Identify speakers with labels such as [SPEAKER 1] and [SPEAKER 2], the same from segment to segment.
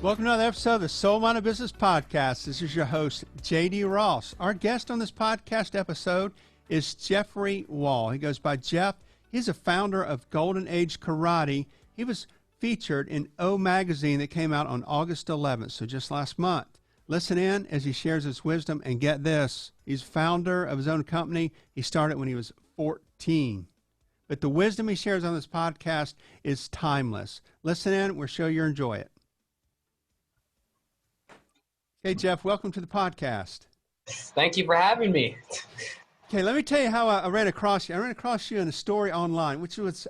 [SPEAKER 1] Welcome to another episode of the SoulMinded Business Podcast. This is your host, J.D. Ross. Our guest on this podcast episode is Jeffrey Wall. He goes by Jeff. He's a founder of Golden Age Karate. He was featured in O Magazine that came out on August 11th, so just last month. Listen in as he shares his wisdom, and get this, he's founder of his own company. He started when he was 14. But the wisdom he shares on this podcast is timeless. Listen in. We're sure you'll enjoy it. Hey, Jeff, welcome to the podcast.
[SPEAKER 2] Thank you for having me.
[SPEAKER 1] Okay, let me tell you how I ran across you. I ran across you in a story online, which was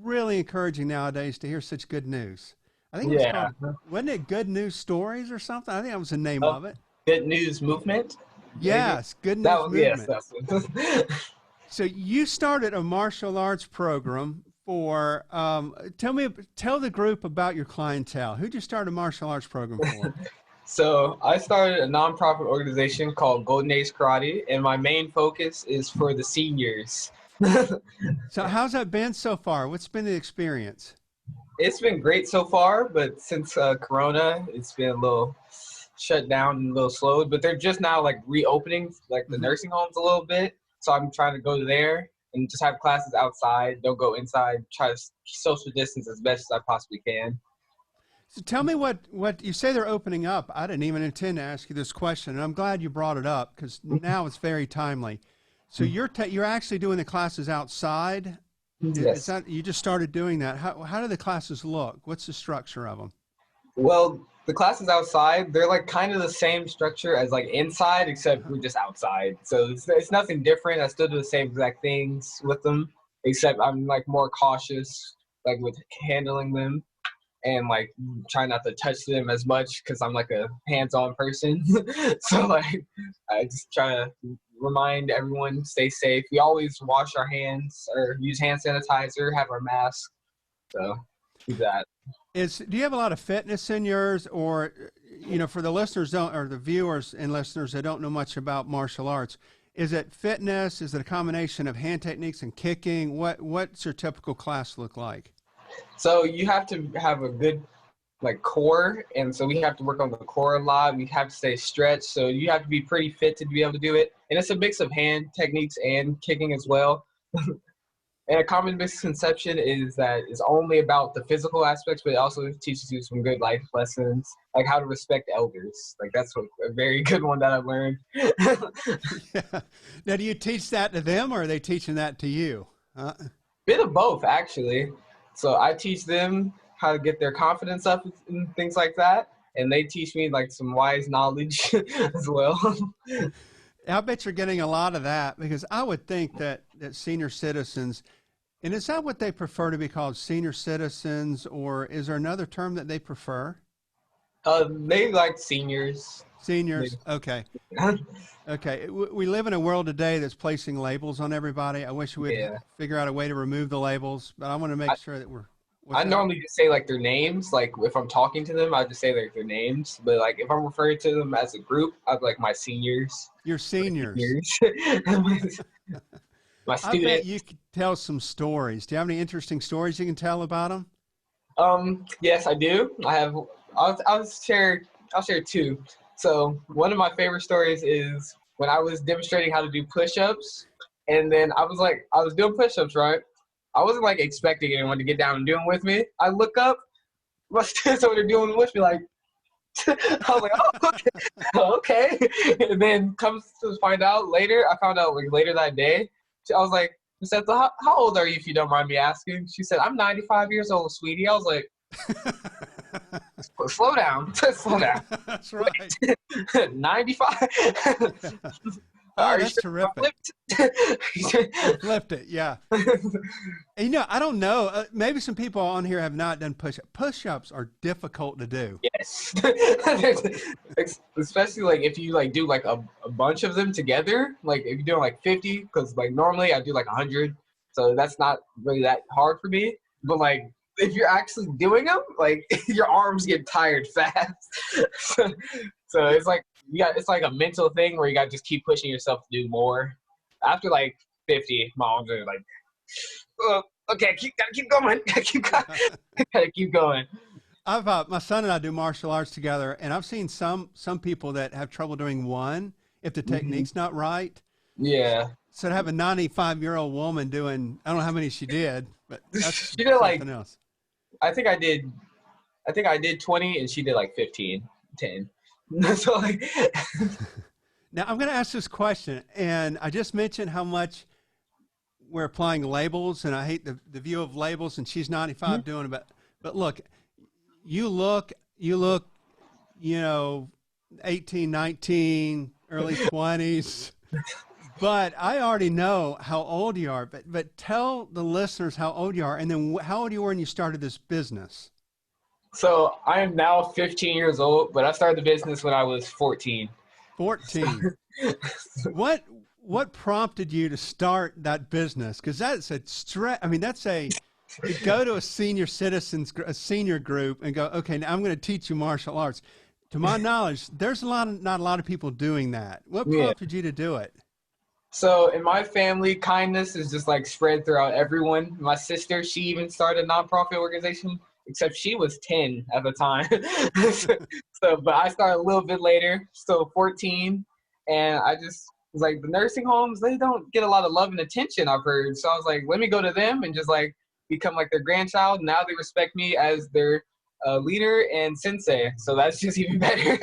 [SPEAKER 1] really encouraging nowadays to hear such good news. I think it was called, wasn't it Good News Stories or something? I think that was the name of it.
[SPEAKER 2] Good News Movement?
[SPEAKER 1] Yes, Good News Movement.
[SPEAKER 2] Yes,
[SPEAKER 1] So you started a martial arts program for, tell the group about your clientele. Who'd you start a martial arts program for?
[SPEAKER 2] So I started a nonprofit organization called Golden Age Karate, and my main focus is for the seniors.
[SPEAKER 1] So how's that been so far? What's been the experience?
[SPEAKER 2] It's been great so far, but since Corona, it's been a little shut down and a little slowed, but they're just now like reopening like the nursing homes a little bit. So I'm trying to go there and just have classes outside. Don't go inside, try to social distance as best as I possibly can.
[SPEAKER 1] So tell me what you say they're opening up. I didn't even intend to ask you this question, and I'm glad you brought it up because now it's very timely. So you're actually doing the classes outside?
[SPEAKER 2] Yes.
[SPEAKER 1] Is that, you just started doing that. How do the classes look? What's the structure of them?
[SPEAKER 2] Well, the classes outside, they're like kind of the same structure as like inside, except we're just outside. So it's nothing different. I still do the same exact things with them, except I'm like more cautious, like with handling them. And like try not to touch them as much because I'm like a hands-on person. So like I just try to remind everyone, stay safe. We always wash our hands or use hand sanitizer, have our mask. So do that.
[SPEAKER 1] Do you have a lot of fitness in yours, or for the listeners or the viewers and listeners that don't know much about martial arts, is it fitness? Is it a combination of hand techniques and kicking? What's your typical class look like?
[SPEAKER 2] So you have to have a good like core, and so we have to work on the core a lot. We have to stay stretched, so you have to be pretty fit to be able to do it. And it's a mix of hand techniques and kicking as well. And a common misconception is that it's only about the physical aspects, but it also teaches you some good life lessons, like how to respect elders. Like that's a very good one that I've learned.
[SPEAKER 1] Yeah. Now, do you teach that to them, or are they teaching that to you?
[SPEAKER 2] Bit of both, actually. So I teach them how to get their confidence up and things like that. And they teach me like some wise knowledge as well.
[SPEAKER 1] I bet you're getting a lot of that, because I would think that senior citizens, and is that what they prefer to be called, senior citizens, or is there another term that they prefer?
[SPEAKER 2] They like seniors.
[SPEAKER 1] Seniors, okay. Okay, we live in a world today that's placing labels on everybody. I wish we'd figure out a way to remove the labels, but I want to make sure that we're...
[SPEAKER 2] I normally just say like their names. Like if I'm talking to them, I just say like their names. But like if I'm referring to them as a group, I'd like my seniors.
[SPEAKER 1] Your seniors.
[SPEAKER 2] My students.
[SPEAKER 1] I bet you could tell some stories. Do you have any interesting stories you can tell about them?
[SPEAKER 2] Yes, I do. I have. I'll share two. So one of my favorite stories is when I was demonstrating how to do push-ups, and then I was doing push-ups, right? I wasn't like expecting anyone to get down and do them with me. I look up, my students over there doing them with me, like, I was like, oh, okay. And then comes to find out later, I found out like later that day, I was like, Miss Ethel, how old are you, if you don't mind me asking? She said, I'm 95 years old, sweetie. I was like, slow down. Slow down.
[SPEAKER 1] That's right.
[SPEAKER 2] 95.
[SPEAKER 1] Oh, that's terrific. Flipped it, yeah. And, I don't know. Maybe some people on here have not done push-ups. Push-ups are difficult to do.
[SPEAKER 2] Yes. Especially like if you like do like a bunch of them together. Like if you're doing like 50, because like normally I do like 100. So that's not really that hard for me. But like if you're actually doing them, like your arms get tired fast. So it's like it's like a mental thing where you got to just keep pushing yourself to do more. After like 50, my arms are like, okay, gotta keep going. Gotta keep going.
[SPEAKER 1] my son and I do martial arts together, and I've seen some people that have trouble doing one if the technique's not right.
[SPEAKER 2] Yeah.
[SPEAKER 1] So to have a 95-year-old woman doing, I don't know how many she did, but that's
[SPEAKER 2] She did like,
[SPEAKER 1] something else.
[SPEAKER 2] I think I did 20 and she did like 15, 10. So like,
[SPEAKER 1] now I'm going to ask this question, and I just mentioned how much we're applying labels, and I hate the view of labels, and she's 95 doing it, but look, you look, 18, 19, early 20s. But I already know how old you are, but tell the listeners how old you are, and then how old you were when you started this business.
[SPEAKER 2] So I am now 15 years old, but I started the business when I was 14.
[SPEAKER 1] 14. What prompted you to start that business? Because that's a stress. I mean, you go to a a senior group and go, okay, now I'm going to teach you martial arts. To my knowledge, there's not a lot of people doing that. What prompted you to do it?
[SPEAKER 2] So in my family, kindness is just like spread throughout everyone. My sister, she even started a nonprofit organization, except she was 10 at the time. But I started a little bit later, still 14. And I just was like, the nursing homes, they don't get a lot of love and attention, I've heard. So I was like, let me go to them and just like become like their grandchild. Now they respect me as their leader and sensei. So that's just even better.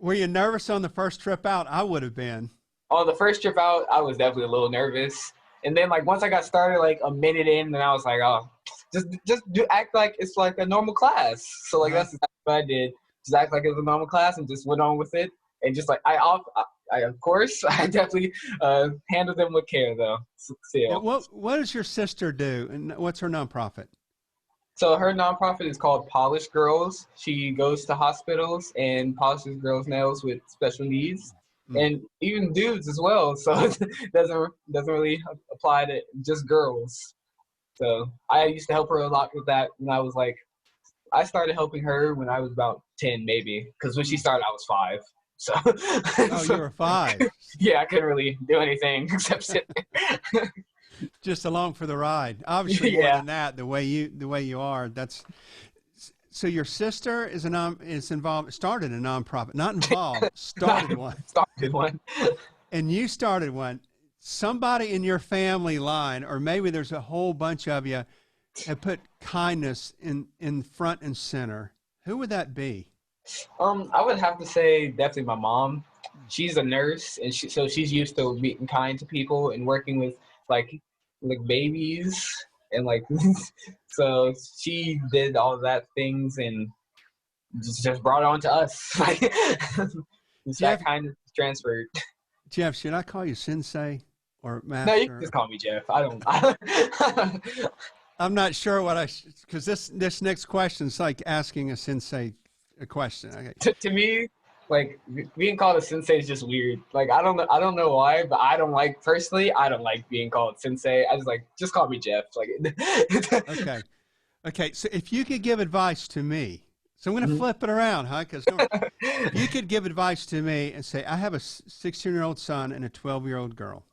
[SPEAKER 1] Were you nervous on the first trip out? I would have been.
[SPEAKER 2] On the first trip out, I was definitely a little nervous. And then like once I got started, like a minute in, then I was like, oh, just act like it's like a normal class. So like that's exactly what I did. Just act like it was a normal class and just went on with it. And just like I of course I definitely handled them with care though.
[SPEAKER 1] Now, what does your sister do, and what's her nonprofit?
[SPEAKER 2] So her nonprofit is called Polish Girls. She goes to hospitals and polishes girls' nails with special needs. And even dudes as well, so it doesn't really apply to just girls. So I used to help her a lot with that when I started helping her when I was about 10 maybe, because when she started I was 5. So
[SPEAKER 1] you were 5.
[SPEAKER 2] Yeah, I couldn't really do anything except sit there.
[SPEAKER 1] Just along for the ride. Obviously more than that, the way you are, that's. So your sister is started a nonprofit, not involved, started one.
[SPEAKER 2] Started one.
[SPEAKER 1] And you started one. Somebody in your family line, or maybe there's a whole bunch of you, have put kindness in front and center. Who would that be?
[SPEAKER 2] I would have to say definitely my mom. She's a nurse, and she's used to being kind to people and working with like babies. And like, so she did all of that things and just brought it on to us. Like, that kind of transferred.
[SPEAKER 1] Jeff, should I call you sensei or master?
[SPEAKER 2] No, you can just call me Jeff. I don't.
[SPEAKER 1] I'm not sure because this next question is like asking a sensei a question. Okay.
[SPEAKER 2] To me, like being called a sensei is just weird. Like I don't know why, but I don't like being called sensei. I just call me Jeff. Like
[SPEAKER 1] okay. So if you could give advice to me, so I'm going to flip it around, huh? Because if you could give advice to me and say, I have a 16-year-old son and a 12-year-old girl,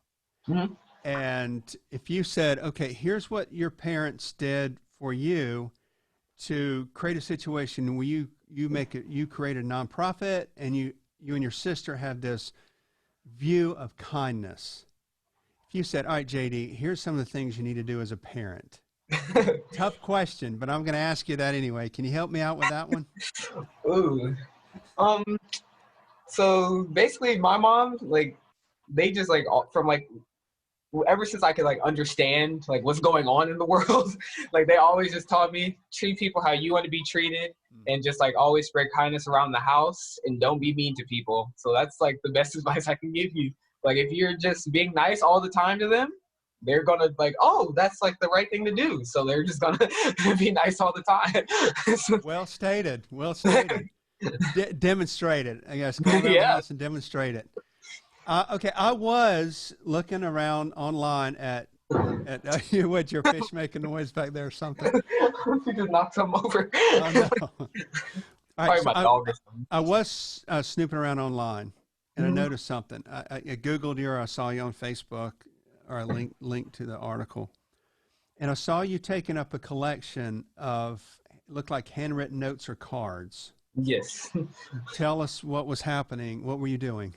[SPEAKER 1] and if you said, okay, here's what your parents did for you to create a situation where you create a nonprofit and you and your sister have this view of kindness. If you said, all right, JD, here's some of the things you need to do as a parent. Tough question, but I'm going to ask you that anyway. Can you help me out with that one?
[SPEAKER 2] Ooh. So basically my mom, like, they just like from like ever since I could like understand like what's going on in the world, like they always just taught me treat people how you want to be treated and just like always spread kindness around the house and don't be mean to people. So that's like the best advice I can give you. Like if you're just being nice all the time to them, they're gonna like, oh, that's like the right thing to do. So they're just gonna be nice all the time.
[SPEAKER 1] Well stated. Demonstrate it. I guess go around the house and demonstrate it. Okay, I was looking around online at what, your fish making noise back there or something?
[SPEAKER 2] You just knocked something over.
[SPEAKER 1] Oh, no. All right,
[SPEAKER 2] so my dog or something.
[SPEAKER 1] I was snooping around online, and I noticed something. I Googled you, or I saw you on Facebook, or I linked to the article. And I saw you taking up a collection of looked like handwritten notes or cards.
[SPEAKER 2] Yes.
[SPEAKER 1] Tell us what was happening. What were you doing?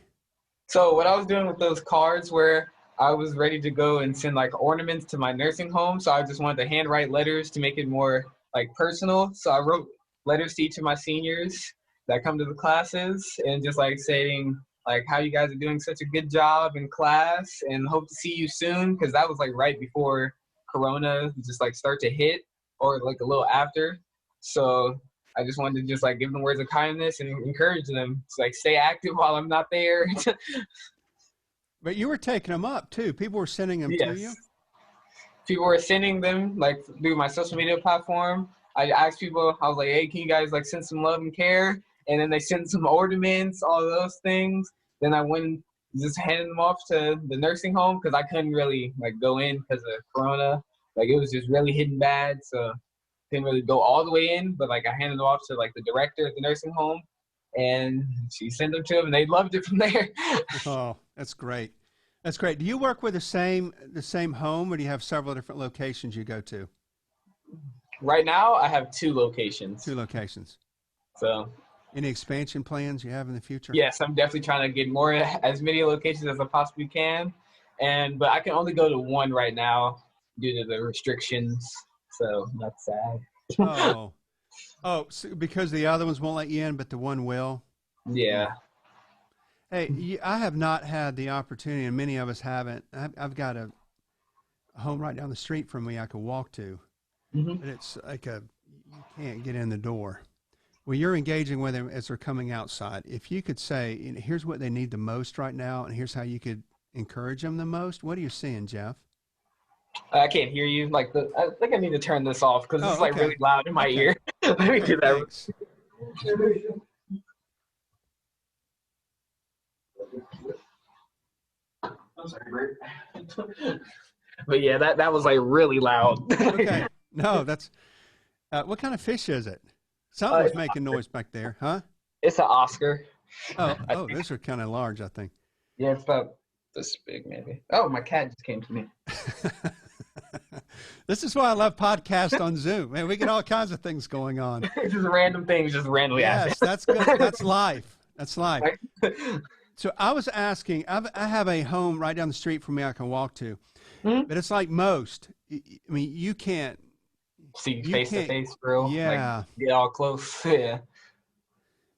[SPEAKER 2] So what I was doing with those cards were I was ready to go and send like ornaments to my nursing home. So I just wanted to handwrite letters to make it more like personal. So I wrote letters to each of my seniors that come to the classes and just like saying like how you guys are doing such a good job in class and hope to see you soon. Cause that was like right before Corona just like start to hit or like a little after. So I just wanted to just like give them words of kindness and encourage them to like stay active while I'm not there.
[SPEAKER 1] But you were taking them up too. People were sending them to you.
[SPEAKER 2] People were sending them like through my social media platform. I asked people, I was like, hey, can you guys like send some love and care? And then they sent some ornaments, all those things. Then I went and just handed them off to the nursing home because I couldn't really like go in because of Corona. Like it was just really hitting bad. So didn't really go all the way in, but like I handed them off to like the director at the nursing home and she sent them to him and they loved it from there.
[SPEAKER 1] Oh, that's great. That's great. Do you work with the same home or do you have several different locations you go to?
[SPEAKER 2] Right now I have 2 locations.
[SPEAKER 1] 2 locations.
[SPEAKER 2] So
[SPEAKER 1] any expansion plans you have in the future?
[SPEAKER 2] Yes, I'm definitely trying to get as many locations as I possibly can. But I can only go to 1 right now due to the restrictions. So that's sad.
[SPEAKER 1] So because the other ones won't let you in, but the one will?
[SPEAKER 2] Yeah.
[SPEAKER 1] Hey, I have not had the opportunity, and many of us haven't. I've got a home right down the street from me I could walk to, but it's like you can't get in the door. Well, you're engaging with them as they're coming outside. If you could say, here's what they need the most right now, and here's how you could encourage them the most, what are you seeing, Jeff?
[SPEAKER 2] I can't hear you. I think I need to turn this off because it's like really loud in my ear. Let me do that.
[SPEAKER 1] Thanks.
[SPEAKER 2] I'm sorry, Bert. But yeah, that was like really loud.
[SPEAKER 1] Okay. No, that's what kind of fish is it? Something was making noise back there, huh?
[SPEAKER 2] It's an Oscar.
[SPEAKER 1] Oh, those are kind of large, I think.
[SPEAKER 2] Yeah, it's about this big, maybe. Oh, my cat just came to me.
[SPEAKER 1] This is why I love podcasts on Zoom. Man, we get all kinds of things going on.
[SPEAKER 2] Just random things, just randomly.
[SPEAKER 1] Yes, that's good. That's life. That's life. So I was asking, I have a home right down the street from me I can walk to, but it's like most. I mean, you can't
[SPEAKER 2] see face to face, bro.
[SPEAKER 1] Yeah,
[SPEAKER 2] like, get all close. Yeah.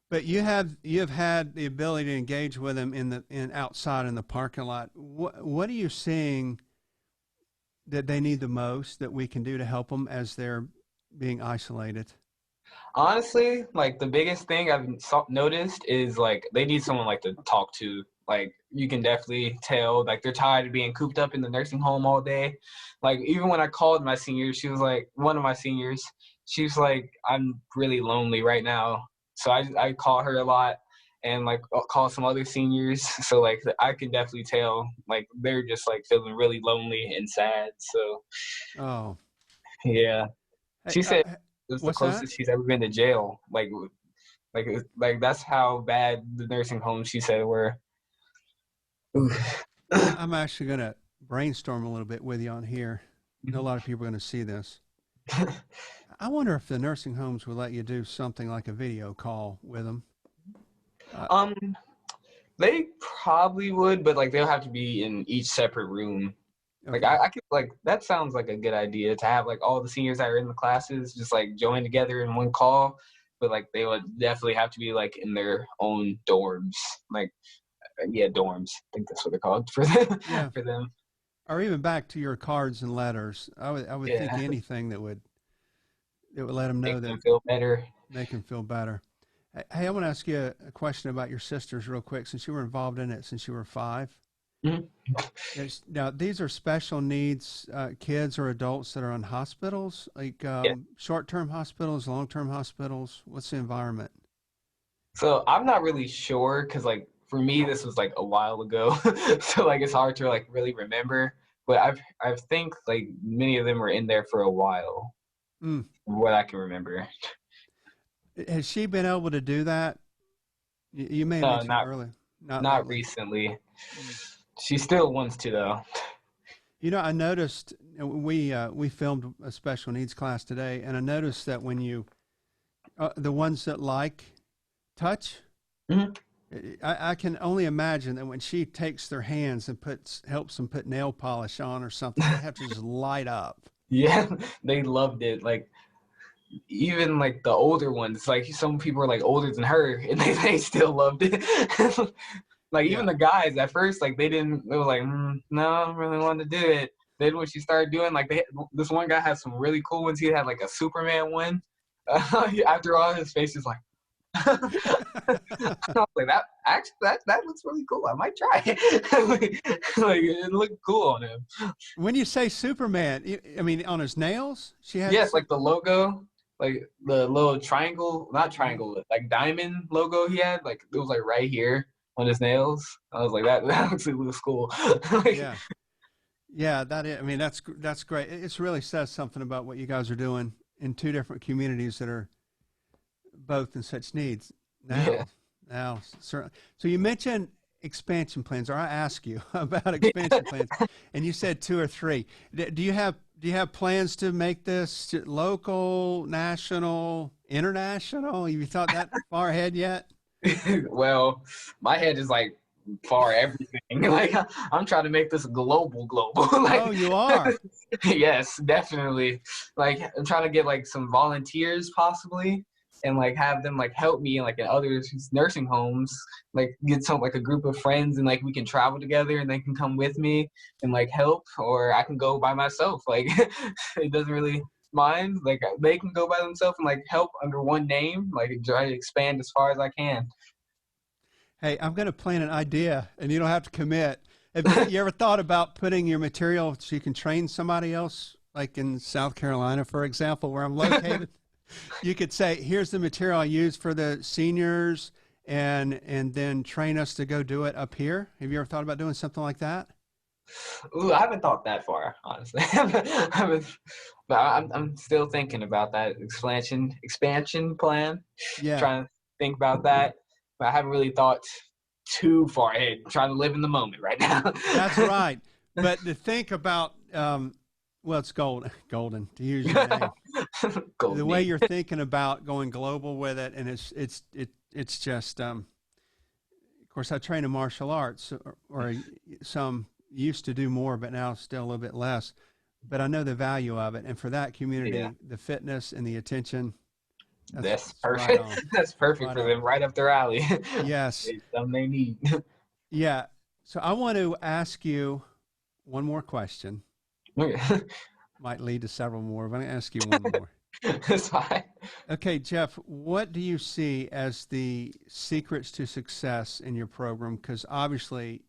[SPEAKER 1] But you have had the ability to engage with them in outside in the parking lot. What are you seeing that they need the most that we can do to help them as they're being isolated?
[SPEAKER 2] Honestly, like the biggest thing I've noticed is like they need someone like to talk to. Like you can definitely tell like they're tired of being cooped up in the nursing home all day. Like even when I called my senior, she was like, one of my seniors, she was like, I'm really lonely right now. So I call her a lot and like I'll call some other seniors. So like I can definitely tell like they're just like feeling really lonely and sad. So yeah. She said it was the closest she's ever been to jail. Like that's how bad the nursing homes she said were.
[SPEAKER 1] I'm actually going to brainstorm a little bit with you on here. I know a lot of people are going to see this. I wonder if the nursing homes will let you do something like a video call with them.
[SPEAKER 2] They probably would, but like they'll have to be in each separate room. Okay. Like I could like that sounds like a good idea to have like all the seniors that are in the classes just like join together in one call, but like they would definitely have to be like in their own dorms, like dorms. I think that's what they're called for them. Yeah. For them.
[SPEAKER 1] Or even back to your cards and letters. I would think anything that would let them know that
[SPEAKER 2] feel better.
[SPEAKER 1] Make them feel better. Hey, I want to ask you a question about your sisters real quick, since you were involved in it since you were 5. Mm-hmm. Now, these are special needs kids or adults that are in hospitals, like short-term hospitals, long-term hospitals. What's the environment?
[SPEAKER 2] So I'm not really sure because, like, for me, this was like a while ago, so like it's hard to like really remember. But I think like many of them were in there for a while, from what I can remember.
[SPEAKER 1] Has she been able to do that? You may have mentioned earlier.
[SPEAKER 2] Not recently. She still wants to, though.
[SPEAKER 1] You know, I noticed we filmed a special needs class today, and I noticed that when you the ones that like touch.
[SPEAKER 2] Mm-hmm.
[SPEAKER 1] I can only imagine that when she takes their hands and helps them put nail polish on or something, they have to just light up.
[SPEAKER 2] Yeah, they loved it. Like, even like the older ones, like some people are like older than her, and they still loved it. Like even the guys at first, like they were like, no, I don't really want to do it. Then when she started doing, like this one guy had some really cool ones. He had like a Superman one. After all, his face is like, I was like, that looks really cool. I might try it. Like it looked cool on him.
[SPEAKER 1] When you say Superman, I mean on his nails, she has.
[SPEAKER 2] Yes, like the logo, like the little triangle, not triangle, like diamond logo he had. Like it was like right here on his nails. I was like, that actually looks cool. Like,
[SPEAKER 1] yeah. That is. I mean, that's great. It really says something about what you guys are doing in two different communities that are both in such needs now. Certainly. So you mentioned expansion plans, or I asked you about expansion plans, and you said 2 or 3. Do you have plans to make this local, national, international? Have you thought that far ahead yet?
[SPEAKER 2] Well, my head is like far everything. Like I'm trying to make this global. Like,
[SPEAKER 1] oh, you are?
[SPEAKER 2] Yes, definitely. Like I'm trying to get like some volunteers possibly, and like have them like help me like in other nursing homes, like get like a group of friends, and like we can travel together and they can come with me and like help, or I can go by myself. Like it doesn't really mind. Like they can go by themselves and like help under one name, like try to expand as far as I can.
[SPEAKER 1] Hey, I'm going to plan an idea, and you don't have to commit. Have you ever thought about putting your material so you can train somebody else, like in South Carolina, for example, where I'm located? You could say, here's the material I use for the seniors, and then train us to go do it up here. Have you ever thought about doing something like that?
[SPEAKER 2] Ooh, I haven't thought that far, honestly. But I'm still thinking about that expansion plan.
[SPEAKER 1] Yeah.
[SPEAKER 2] Trying to think about that. But I haven't really thought too far ahead. I'm trying to live in the moment right now.
[SPEAKER 1] That's right. But to think about, well, it's golden to use your name. The way you're thinking about going global with it, and it's just, of course, I train in martial arts, or some used to do more, but now still a little bit less. But I know the value of it, and for that community, the fitness and the attention.
[SPEAKER 2] That's perfect. Right. That's perfect right for them, right up their alley.
[SPEAKER 1] Yes.
[SPEAKER 2] It's something they need.
[SPEAKER 1] Yeah. So I want to ask you one more question. Might lead to several more, but I'm going to ask you one more.
[SPEAKER 2] That's fine.
[SPEAKER 1] Okay, Jeff, what do you see as the secrets to success in your program? Because obviously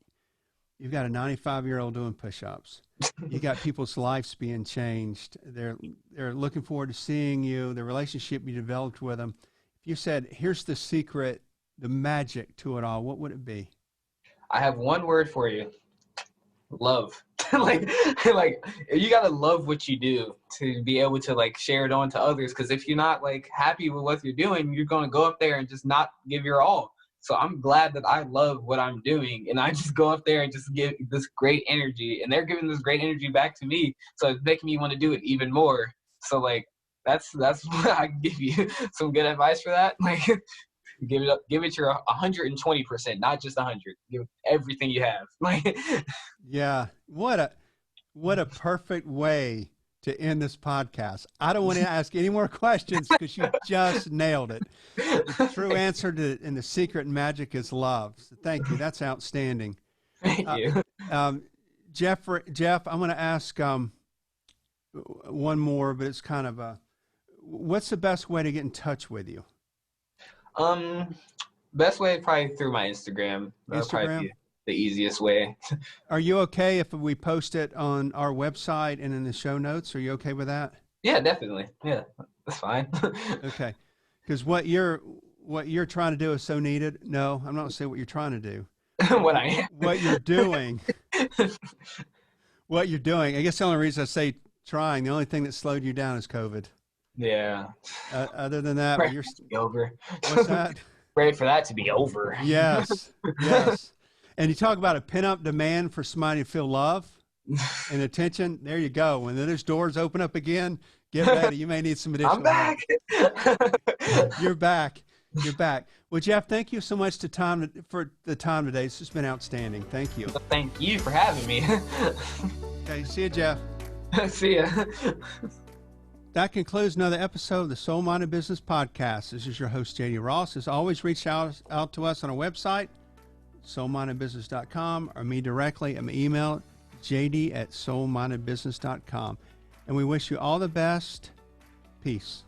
[SPEAKER 1] you've got a 95-year-old doing push-ups. You got people's lives being changed. They're looking forward to seeing you, the relationship you developed with them. If you said, here's the secret, the magic to it all, what would it be?
[SPEAKER 2] I have one word for you. Love. like you got to love what you do to be able to like share it on to others. Because if you're not like happy with what you're doing, you're going to go up there and just not give your all. So I'm glad that I love what I'm doing, and I just go up there and just give this great energy, and they're giving this great energy back to me. So it's making me want to do it even more. So like that's what I can give you some good advice for that. Like give it your 120%, not just 100. Give everything you have. Like
[SPEAKER 1] yeah, what a perfect way to end this podcast. I don't want to ask any more questions because you just nailed it. The true answer to and the secret and magic is love. So thank you. That's outstanding.
[SPEAKER 2] Thank you.
[SPEAKER 1] Jeff, I'm going to ask one more, but it's kind of what's the best way to get in touch with you?
[SPEAKER 2] Best way probably through my Instagram. That'll probably be the easiest way.
[SPEAKER 1] Are you okay if we post it on our website and in the show notes? Are you okay with that?
[SPEAKER 2] Yeah, definitely. Yeah, that's fine.
[SPEAKER 1] Okay. Because what you're trying to do is so needed. No, I'm not going to say what you're trying to do. What you're doing. What you're doing. I guess the only reason I say trying, the only thing that slowed you down is COVID.
[SPEAKER 2] Yeah.
[SPEAKER 1] Other than that,
[SPEAKER 2] ready to be over.
[SPEAKER 1] What's that?
[SPEAKER 2] Ready for that to be over.
[SPEAKER 1] Yes. Yes. And you talk about a pent-up demand for somebody to feel love and attention. There you go. When those doors open up again, get ready. You may need some additional
[SPEAKER 2] I'm back.
[SPEAKER 1] help. You're back. You're back. Well, Jeff, thank you so much for the time today. It's just been outstanding. Thank you.
[SPEAKER 2] Well, thank you for having me.
[SPEAKER 1] Okay, see you, Jeff.
[SPEAKER 2] See ya.
[SPEAKER 1] That concludes another episode of the SoulMinded Business Podcast. This is your host, JD Ross. As always, reach out to us on our website, SoulMindedBusiness.com, or me directly at my email, jd@SoulMindedBusiness.com. And we wish you all the best. Peace.